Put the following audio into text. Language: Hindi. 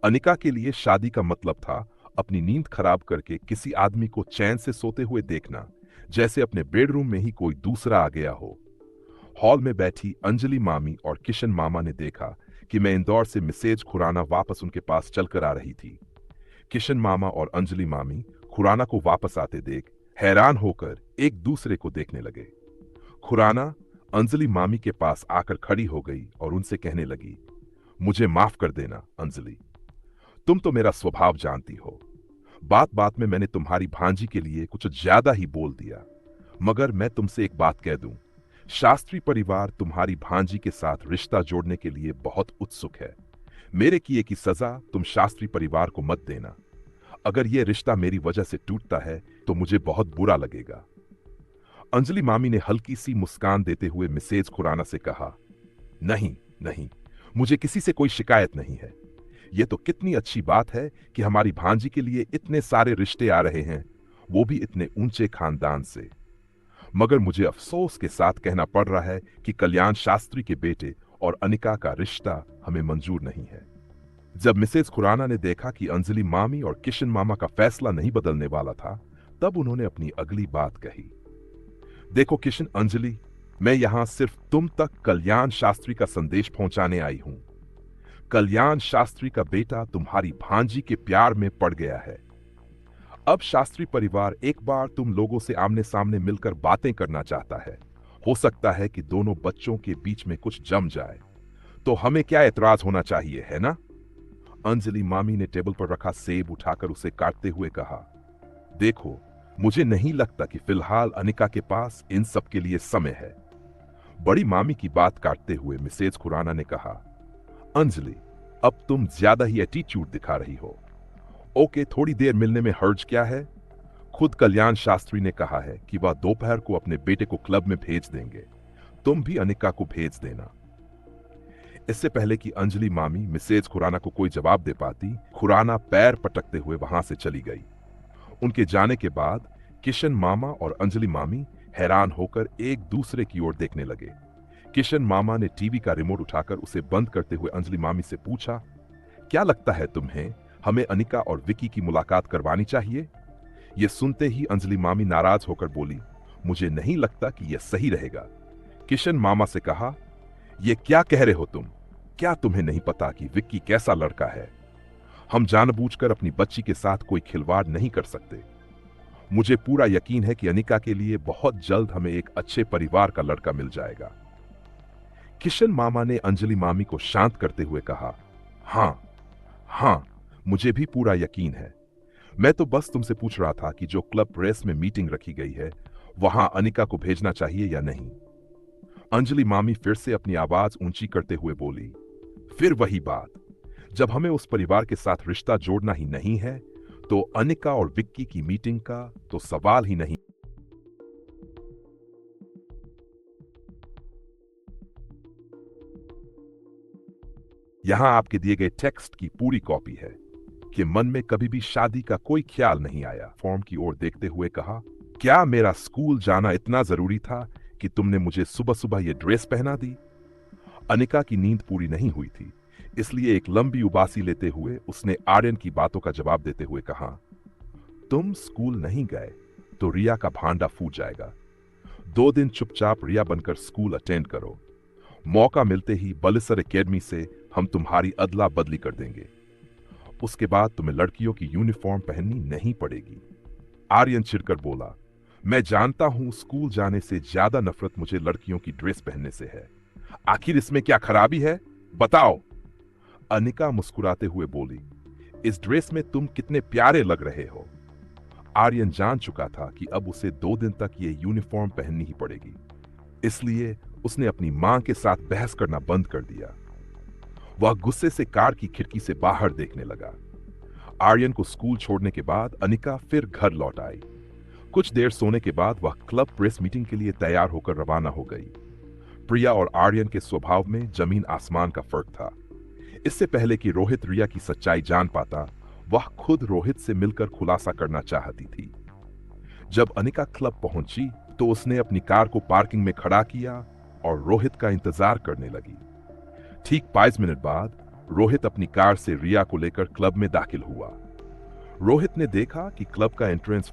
अनिका के लिए शादी का मतलब था अपनी नींद खराब करके किसी आदमी को चैन से सोते हुए देखना, जैसे अपने बेडरूम में ही कोई दूसरा आ गया हो। हॉल में बैठी अंजलि मामी और किशन मामा ने देखा कि मैं इंदौर से मिसेज खुराना वापस उनके पास चलकर आ रही थी। किशन मामा और अंजलि मामी खुराना को वापस आते देख हैरान होकर एक दूसरे को देखने लगे। खुराना अंजलि मामी के पास आकर खड़ी हो गई और उनसे कहने लगी, मुझे माफ कर देना अंजलि, तुम तो मेरा स्वभाव जानती हो। बात बात में मैंने तुम्हारी भांजी के लिए कुछ ज्यादा ही बोल दिया। मगर मैं तुमसे एक बात कह दूं, शास्त्री परिवार तुम्हारी भांजी के साथ रिश्ता जोड़ने के लिए बहुत उत्सुक है। मेरे किए की सजा तुम शास्त्री परिवार को मत देना। अगर यह रिश्ता मेरी वजह से टूटता है तो मुझे बहुत बुरा लगेगा। अंजलि मामी ने हल्की सी मुस्कान देते हुए मिसेज खुराना से कहा, नहीं नहीं, मुझे किसी से कोई शिकायत नहीं है। यह तो कितनी अच्छी बात है कि हमारी भांजी के लिए इतने सारे रिश्ते आ रहे हैं, वो भी इतने ऊंचे खानदान से। मगर मुझे अफसोस के साथ कहना पड़ रहा है कि कल्याण शास्त्री के बेटे और अनिका का रिश्ता हमें मंजूर नहीं है। जब मिसेज खुराना ने देखा कि अंजलि मामी और किशन मामा का फैसला नहीं बदलने वाला था, तब उन्होंने अपनी अगली बात कही। देखो किशन, अंजलि, मैं यहां सिर्फ तुम तक कल्याण शास्त्री का संदेश पहुंचाने आई हूं। कल्याण शास्त्री का बेटा तुम्हारी भांजी के प्यार में पड़ गया है। अब शास्त्री परिवार एक बार तुम लोगों से आमने सामने मिलकर बातें करना चाहता है। हो सकता है कि दोनों बच्चों के बीच में कुछ जम जाए, तो हमें क्या एतराज होना चाहिए, है ना? अंजलि मामी ने टेबल पर रखा सेब उठाकर उसे काटते हुए कहा, देखो, मुझे नहीं लगता कि फिलहाल अनिका के पास इन सब के लिए समय है। बड़ी मामी की बात काटते हुए मिसेज खुराना ने कहा, अंजलि, अब तुम ज्यादा ही एटीट्यूड दिखा रही हो। ओके, थोड़ी देर मिलने में हर्ज क्या है? खुद कल्याण शास्त्री ने कहा है कि वह दोपहर को अपने बेटे को क्लब में भेज देंगे। तुम भी अनिका को भेज देना। इससे पहले कि अंजलि मामी मिसेज खुराना को कोई जवाब दे पाती, खुराना पैर पटकते हुए वहां से चली गई। उनके जाने के बाद किशन मामा और अंजलि मामी हैरान होकर एक दूसरे की ओर देखने लगे। किशन मामा ने टीवी का रिमोट उठाकर उसे बंद करते हुए अंजलि मामी से पूछा, क्या लगता है तुम्हें, हमें अनिका और विकी की मुलाकात करवानी चाहिए? यह सुनते ही अंजलि मामी नाराज होकर बोली, मुझे नहीं लगता कि यह सही रहेगा। किशन मामा से कहा, यह क्या कह रहे हो तुम? क्या तुम्हें नहीं पता कि विक्की कैसा लड़का है? हम जानबूझकर अपनी बच्ची के साथ कोई खिलवाड़ नहीं कर सकते। मुझे पूरा यकीन है कि अनिका के लिए बहुत जल्द हमें एक अच्छे परिवार का लड़का मिल जाएगा। किशन मामा ने अंजलि मामी को शांत करते हुए कहा, हां, मुझे भी पूरा यकीन है। मैं तो बस तुमसे पूछ रहा था कि जो क्लब प्रेस में मीटिंग रखी गई है, वहां अनिका को भेजना चाहिए या नहीं। अंजलि मामी फिर से अपनी आवाज ऊंची करते हुए बोली, फिर वही बात, जब हमें उस परिवार के साथ रिश्ता जोड़ना ही नहीं है, तो अनिका और विक्की की मीटिंग का तो सवाल ही नहीं। यहां आपके दिए गए टेक्स्ट की पूरी कॉपी है कि मन में कभी भी शादी का कोई ख्याल नहीं आया। फॉर्म की ओर देखते हुए कहा, क्या मेरा स्कूल जाना इतना जरूरी था कि तुमने मुझे सुबह सुबह यह ड्रेस पहना दी? अनिका की नींद पूरी नहीं हुई थी, इसलिए एक लंबी उबासी लेते हुए उसने आर्यन की बातों का जवाब देते हुए कहा, तुम स्कूल नहीं गए तो रिया का भांडा फूट जाएगा। 2 दिन चुपचाप रिया बनकर स्कूल अटेंड करो। मौका मिलते ही बलिसर एकेडमी से हम तुम्हारी अदला बदली कर देंगे। उसके बाद तुम्हें लड़कियों की यूनिफॉर्म पहननी नहीं पड़ेगी। आर्यन चिढ़कर बोला, मैं जानता हूं स्कूल जाने से ज्यादा नफरत मुझे लड़कियों की ड्रेस पहनने से है। आखिर इसमें क्या खराबी है, बताओ? अनिका मुस्कुराते हुए बोली, इस ड्रेस में तुम कितने प्यारे लग रहे हो। आर्यन जान चुका था कि अब उसे 2 दिन तक ये यूनिफॉर्म पहननी ही पड़ेगी, इसलिए उसने अपनी मां के साथ बहस करना बंद कर दिया। वह गुस्से से कार की खिड़की से बाहर देखने लगा। आर्यन को स्कूल छोड़ने के बाद अनिका फिर घर लौट आई। कुछ देर सोने के बाद वह क्लब प्रेस मीटिंग के लिए तैयार होकर रवाना हो गई। प्रिया और आर्यन के स्वभाव में जमीन आसमान का फर्क था। इससे पहले कि रोहित रिया की सच्चाई जान पाता, वह खुद रोहित से मिलकर खुलासा करना चाहती थी। जब अनिका क्लब पहुंची तो उसने अपनी कार को पार्किंग में खड़ा किया और रोहित का इंतजार करने लगी। ठीक 5 मिनट बाद रोहित अपनी कार से रिया को लेकर क्लब में दाखिल हुआ। रोहित ने देखा कि क्लब का एंट्रेंस